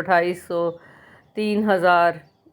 2800, 3000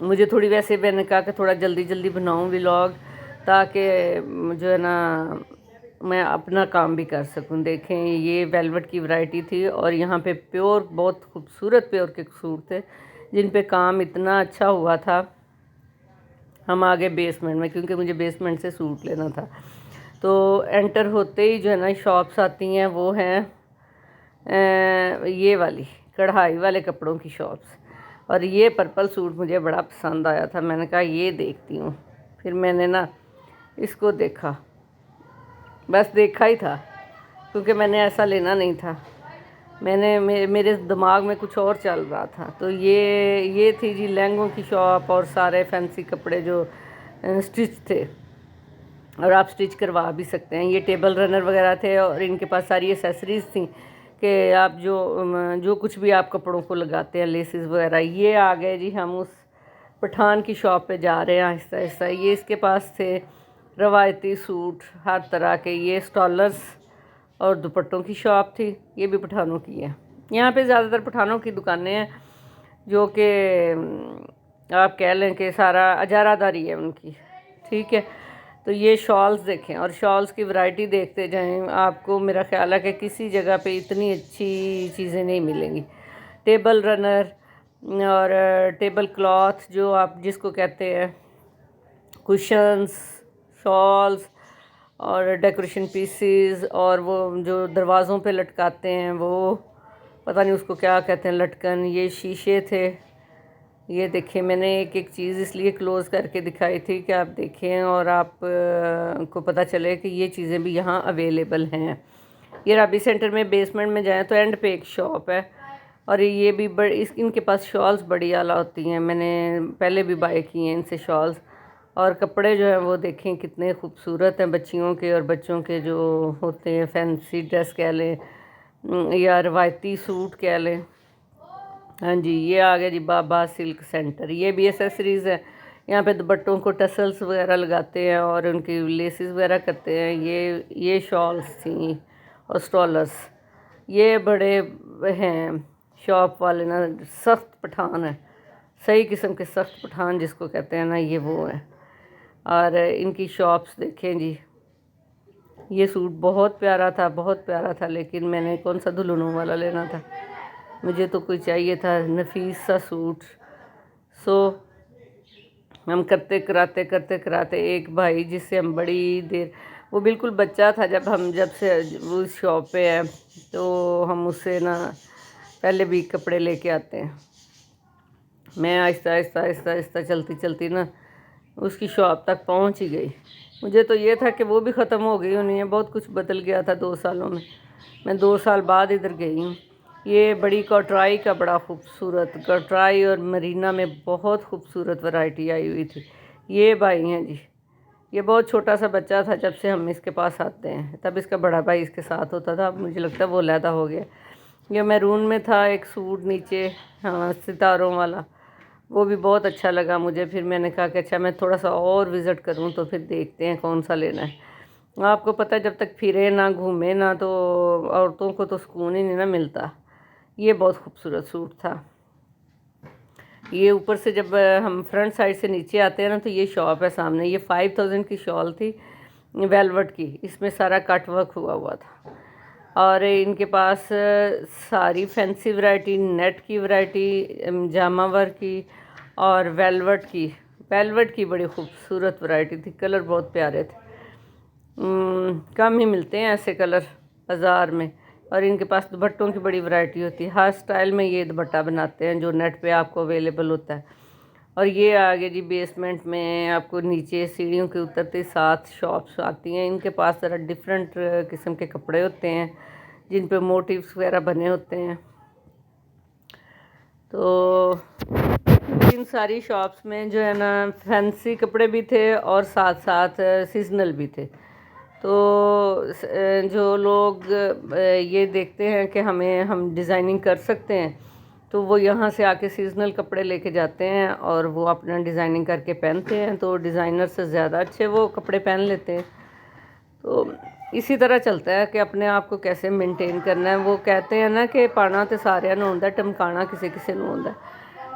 مجھے تھوڑی ویسے میں نے کہا کہ تھوڑا جلدی جلدی بناؤں ولاگ، تاکہ جو ہے نا میں اپنا کام بھی کر سکوں۔ دیکھیں یہ ویلوٹ کی ورائٹی تھی، اور یہاں پہ پیور بہت خوبصورت پیور کے سوٹ تھے جن پہ کام اتنا اچھا ہوا تھا۔ ہم آگے بیسمنٹ میں، کیونکہ مجھے بیسمنٹ سے سوٹ لینا تھا۔ تو انٹر ہوتے ہی جو ہے نا شاپس آتی ہیں، وہ ہیں یہ والی کڑھائی والے کپڑوں کی شاپس، اور یہ پرپل سوٹ مجھے بڑا پسند آیا تھا۔ میں نے کہا یہ دیکھتی ہوں، پھر میں نے نا اس کو دیکھا، بس دیکھا ہی تھا، کیونکہ میں نے ایسا لینا نہیں تھا، میرے دماغ میں کچھ اور چل رہا تھا۔ تو یہ تھی جی لہنگوں کی شاپ، اور سارے فینسی کپڑے جو سٹچ تھے، اور آپ سٹچ کروا بھی سکتے ہیں۔ یہ ٹیبل رنر وغیرہ تھے، اور ان کے پاس ساری ایسیسریز تھیں کہ آپ جو کچھ بھی آپ کپڑوں کو لگاتے ہیں، لیسز وغیرہ۔ یہ آ گئے جی ہم اس پٹھان کی شاپ پہ جا رہے ہیں آہستہ آہستہ۔ یہ اس کے پاس تھے روایتی سوٹ ہر طرح کے، یہ سٹالرز اور دوپٹوں کی شاپ تھی۔ یہ بھی پٹھانوں کی ہے، یہاں پہ زیادہ تر پٹھانوں کی دکانیں ہیں، جو کہ آپ کہہ لیں کہ سارا اجارہ داری ہے ان کی، ٹھیک ہے۔ تو یہ شالز دیکھیں، اور شالز کی ورائٹی دیکھتے جائیں، آپ کو میرا خیال ہے کہ کسی جگہ پہ اتنی اچھی چیزیں نہیں ملیں گی۔ ٹیبل رنر اور ٹیبل کلاتھ جو آپ جس کو کہتے ہیں، کشنز، شالز اور ڈیکوریشن پیسز، اور وہ جو دروازوں پہ لٹکاتے ہیں، وہ پتہ نہیں اس کو کیا کہتے ہیں، لٹکن۔ یہ شیشے تھے، یہ دیکھیں میں نے ایک ایک چیز اس لیے کلوز کر کے دکھائی تھی کہ آپ دیکھیں اور آپ کو پتہ چلے کہ یہ چیزیں بھی یہاں اویلیبل ہیں۔ یہ رابی سینٹر میں بیسمنٹ میں جائیں تو اینڈ پہ ایک شاپ ہے، اور یہ بھی ان کے پاس شالز بڑی اعلیٰ ہوتی ہیں، میں نے پہلے بھی بائی کی ہیں ان سے شالز۔ اور کپڑے جو ہیں وہ دیکھیں کتنے خوبصورت ہیں، بچیوں کے اور بچوں کے جو ہوتے ہیں، فینسی ڈریس کہہ لیں یا روایتی سوٹ کہہ لیں۔ ہاں جی، یہ آ گیا جی بابا سلک سینٹر۔ یہ بھی ایسیسریز ہے، یہاں پہ دوپٹوں کو ٹسلز وغیرہ لگاتے ہیں اور ان کی لیسز وغیرہ کرتے ہیں۔ یہ شالز تھیں اور سٹالرز۔ یہ بڑے ہیں شاپ والے نا، سخت پٹھان ہیں، صحیح قسم کے سخت پٹھان جس کو کہتے ہیں نا، یہ وہ ہیں۔ اور ان کی شاپس دیکھیں جی، یہ سوٹ بہت پیارا تھا، بہت پیارا تھا، لیکن میں نے کون سا دلہنوں والا لینا تھا، مجھے تو کوئی چاہیے تھا نفیس سا سوٹ۔ ہم کرتے کراتے ایک بھائی جس سے ہم بڑی دیر، وہ بالکل بچہ تھا جب سے وہ اس شاپ پہ ہے، تو ہم اس سے نا پہلے بھی کپڑے لے کے آتے ہیں۔ میں آہستہ آہستہ چلتی نا اس کی شاپ تک پہنچ ہی گئی۔ مجھے تو یہ تھا کہ وہ بھی ختم ہو گئی ہونی ہے، بہت کچھ بدل گیا تھا 2 سالوں میں۔ میں 2 سال بعد ادھر گئی ہوں۔ یہ بڑی کوٹرائی کا بڑا خوبصورت، کوٹرائی اور مرینا میں بہت خوبصورت ورائٹی آئی ہوئی تھی۔ یہ بھائی ہیں جی، یہ بہت چھوٹا سا بچہ تھا جب سے ہم اس کے پاس آتے ہیں، تب اس کا بڑا بھائی اس کے ساتھ ہوتا تھا، اب مجھے لگتا ہے وہ علیحدہ ہو گیا۔ یہ میرون میں تھا ایک سوٹ نیچے، ہاں ستاروں والا، وہ بھی بہت اچھا لگا مجھے۔ پھر میں نے کہا کہ اچھا میں تھوڑا سا اور وزٹ کروں، تو پھر دیکھتے ہیں کون سا لینا ہے۔ آپ کو پتہ ہے جب تک پھرے نہ گھومے نہ، تو عورتوں کو تو سکون ہی نہیں نہ ملتا۔ یہ بہت خوبصورت سوٹ تھا۔ یہ اوپر سے جب ہم فرنٹ سائڈ سے نیچے آتے ہیں نا، تو یہ شاپ ہے سامنے۔ یہ 5000 کی شال تھی ویلوٹ کی، اس میں سارا کٹ ورک ہوا تھا، اور ان کے پاس ساری فینسی ورائٹی، نیٹ کی ورائٹی، جامہ ورک کی اور ویلوٹ کی بڑی خوبصورت ورائٹی تھی۔ کلر بہت پیارے تھے، کم ہی ملتے ہیں ایسے کلر بازار میں۔ اور ان کے پاس دوپٹوں کی بڑی ورائٹی ہوتی ہے، ہر سٹائل میں یہ دوپٹہ بناتے ہیں جو نیٹ پہ آپ کو اویلیبل ہوتا ہے۔ اور یہ آگے جی بیسمنٹ میں آپ کو نیچے سیڑھیوں کے اترتے 7 شاپس آتی ہیں۔ ان کے پاس ذرا ڈفرینٹ قسم کے کپڑے ہوتے ہیں جن پہ موٹیوز وغیرہ بنے ہوتے ہیں۔ تو ان ساری شاپس میں جو ہے نا فینسی کپڑے بھی تھے اور ساتھ ساتھ سیزنل بھی تھے۔ تو جو لوگ یہ دیکھتے ہیں کہ ہم ڈیزائننگ کر سکتے ہیں، تو وہ یہاں سے آ کے سیزنل کپڑے لے کے جاتے ہیں اور وہ اپنا ڈیزائننگ کر کے پہنتے ہیں، تو ڈیزائنر سے زیادہ اچھے وہ کپڑے پہن لیتے ہیں۔ تو اسی طرح چلتا ہے کہ اپنے آپ کو کیسے مینٹین کرنا ہے۔ وہ کہتے ہیں نا کہ پانا تے سارے نوں ہوندا، ٹمکانا کسی نوں ہوندا۔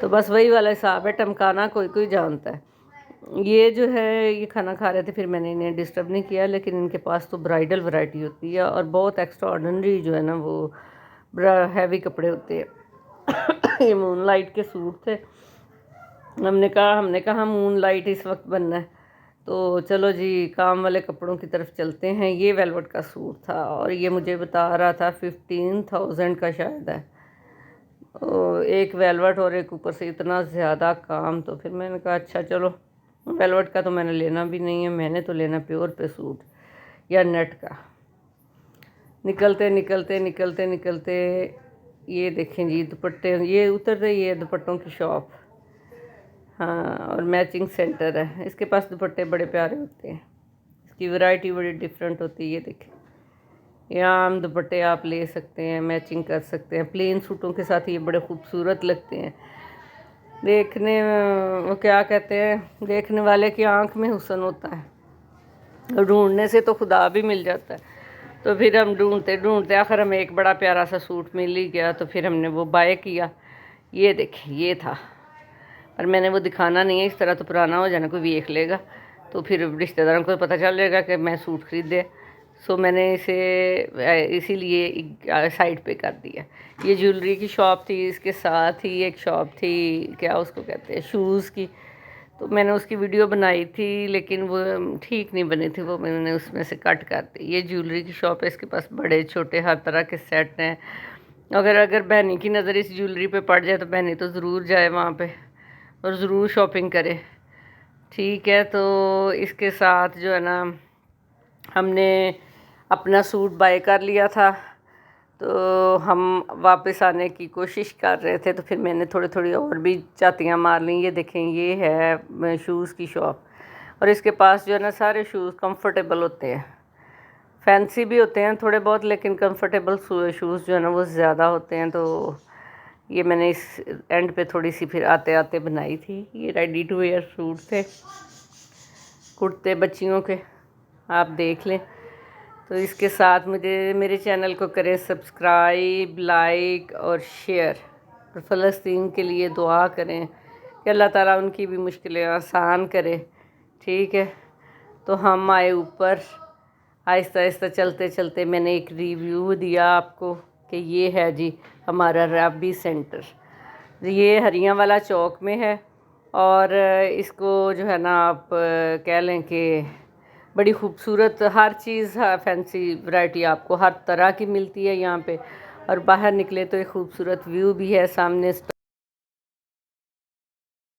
تو بس وہی والا حساب ہے، ٹمکانا کوئی کوئی جانتا ہے۔ یہ جو ہے یہ کھانا کھا رہے تھے، پھر میں نے انہیں ڈسٹرب نہیں کیا، لیکن ان کے پاس تو برائڈل ورائٹی ہوتی ہے اور بہت ایکسٹرا آرڈنری جو ہے نا وہ ہیوی کپڑے ہوتے ہیں۔ یہ مون لائٹ کے سوٹ تھے، ہم نے کہا مون لائٹ اس وقت بننا ہے تو چلو جی کام والے کپڑوں کی طرف چلتے ہیں۔ یہ ویلوٹ کا سوٹ تھا اور یہ مجھے بتا رہا تھا 15,000 کا شاید ہے، ایک ویلوٹ اور ایک اوپر سے اتنا زیادہ کام۔ تو پھر میں نے کہا اچھا چلو، ویلوٹ کا تو میں نے لینا بھی نہیں ہے، میں نے تو لینا پیور پہ سوٹ یا نیٹ کا۔ نکلتے نکلتے نکلتے نکلتے یہ دیکھیں جی دوپٹے، یہ اترتے یہ دوپٹوں کی شاپ، ہاں، اور میچنگ سینٹر ہے۔ اس کے پاس دوپٹے بڑے پیارے ہوتے ہیں، اس کی ورائٹی بڑی ڈیفرنٹ ہوتی ہے۔ یہ دیکھیں، یہ عام دوپٹے آپ لے سکتے ہیں، میچنگ کر سکتے ہیں، پلین سوٹوں کے ساتھ یہ بڑے خوبصورت لگتے ہیں دیکھنے، وہ کیا کہتے ہیں، دیکھنے والے کی آنکھ میں حسن ہوتا ہے، ڈھونڈنے سے تو خدا بھی مل جاتا ہے۔ تو پھر ہم ڈھونڈتے ڈھونڈتے آخر ہمیں ایک بڑا پیارا سا سوٹ مل ہی گیا، تو پھر ہم نے وہ بائی کیا۔ یہ دیکھیں یہ تھا، اور میں نے وہ دکھانا نہیں ہے، اس طرح تو پرانا ہو جانا، کوئی دیکھ لے گا تو پھر رشتہ داروں کو پتہ چل جائے گا کہ میں سوٹ خریدے، سو میں نے اسے اسی لیے سائڈ پہ کر دیا۔ یہ جیولری کی شاپ تھی، اس کے ساتھ ہی ایک شاپ تھی، کیا اس کو کہتے ہیں، شوز کی، تو میں نے اس کی ویڈیو بنائی تھی لیکن وہ ٹھیک نہیں بنی تھی، وہ میں نے اس میں سے کٹ کر دی۔ یہ جیولری کی شاپ ہے، اس کے پاس بڑے چھوٹے ہر طرح کے سیٹ ہیں۔ اگر بہنی کی نظر اس جیولری پہ پڑ جائے تو بہنی تو ضرور جائے وہاں پہ اور ضرور شاپنگ کرے، ٹھیک ہے۔ تو اس کے ساتھ جو ہے نا ہم نے اپنا سوٹ بائی کر لیا تھا، تو ہم واپس آنے کی کوشش کر رہے تھے، تو پھر میں نے تھوڑی اور بھی چاتیاں مار لیں۔ یہ دیکھیں یہ ہے شوز کی شاپ، اور اس کے پاس جو ہے نا سارے شوز کمفرٹیبل ہوتے ہیں، فینسی بھی ہوتے ہیں تھوڑے بہت، لیکن کمفرٹیبل شوز جو ہے نا وہ زیادہ ہوتے ہیں۔ تو یہ میں نے اس اینڈ پہ تھوڑی سی پھر آتے آتے بنائی تھی۔ یہ ریڈی ٹو ویئر سوٹ تھے، کرتے بچیوں کے، آپ دیکھ لیں۔ تو اس کے ساتھ میرے چینل کو کریں سبسکرائب، لائک اور شیئر، اور فلسطین کے لیے دعا کریں کہ اللہ تعالیٰ ان کی بھی مشکلیں آسان کرے، ٹھیک ہے۔ تو ہم آئے اوپر، آہستہ آہستہ چلتے چلتے میں نے ایک ریویو دیا آپ کو کہ یہ ہے جی ہمارا رابی سینٹر، یہ ہریاں والا چوک میں ہے، اور اس کو جو ہے نا آپ کہہ لیں کہ بڑی خوبصورت ہر چیز، فینسی ورائٹی آپ کو ہر طرح کی ملتی ہے یہاں پہ، اور باہر نکلے تو ایک خوبصورت ویو بھی ہے سامنے۔